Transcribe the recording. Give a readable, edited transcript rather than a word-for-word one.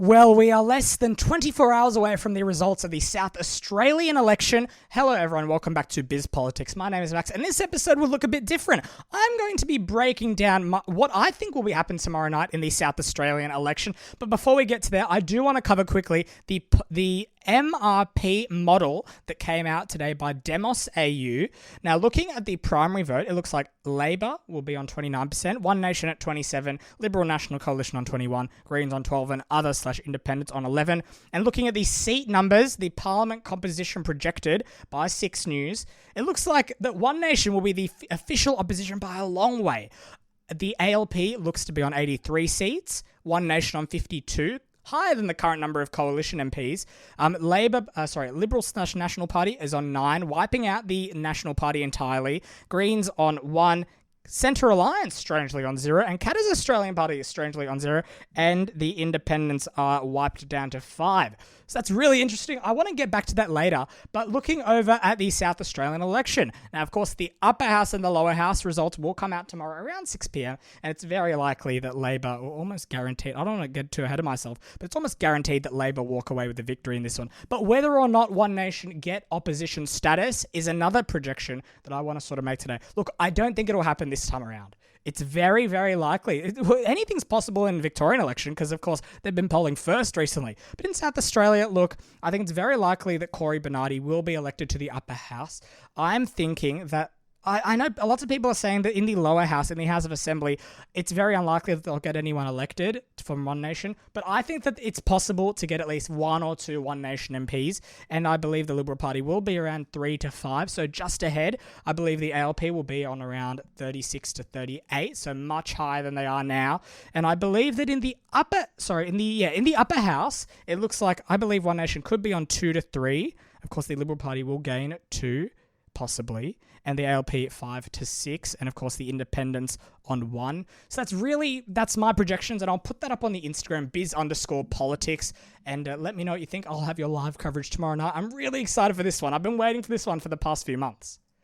Well, we are less than 24 hours away from the results of the South Australian election. Hello, everyone. Welcome back to Biz Politics. My name is Max, and this episode will look a bit different. I'm going to be breaking down what I think will happen tomorrow night in the South Australian election. But before we get to there, I do want to cover quickly the MRP model that came out today by Demos AU. Now, looking at the primary vote, it looks like Labor will be on 29%, One Nation at 27%, Liberal National Coalition on 21%, Greens on 12%, and others/independents on 11%. And looking at the seat numbers, the parliament composition projected by 6 News, it looks like that One Nation will be the official opposition by a long way. The ALP looks to be on 83 seats, One Nation on 52, higher than the current number of coalition MPs. Liberal/National Party is on 9, wiping out the National Party entirely. Greens on 1, Centre Alliance strangely on 0, and Katter's Australian Party is strangely on 0, and the independents are wiped down to 5. So that's really interesting. I want to get back to that later, but looking over at the South Australian election. Now, of course, the upper house and the lower house results will come out tomorrow around 6 p.m, and it's very likely that Labor, or almost guaranteed, I don't want to get too ahead of myself, but it's almost guaranteed that Labor walk away with the victory in this one. But whether or not One Nation get opposition status is another projection that I want to sort of make today. Look, I don't think it'll happen this time around. It's very, very likely. Anything's possible in Victorian election because, of course, they've been polling first recently. But in South Australia, look, I think it's very likely that Cory Bernardi will be elected to the upper house. I'm thinking that I know lots of people are saying that in the lower house, in the House of Assembly, it's very unlikely that they'll get anyone elected from One Nation. But I think that it's possible to get at least 1 or 2 One Nation MPs. And I believe the Liberal Party will be around 3 to 5. So just ahead, I believe the ALP will be on around 36 to 38. So much higher than they are now. And I believe that in the upper house, it looks like I believe One Nation could be on 2 to 3. Of course, the Liberal Party will gain 2. Possibly, and the ALP 5 to 6, and of course the independents on 1. So that's my projections, and I'll put that up on the Instagram, biz_politics, and let me know what you think. I'll have your live coverage tomorrow night. I'm really excited for this one. I've been waiting for this one for the past few months.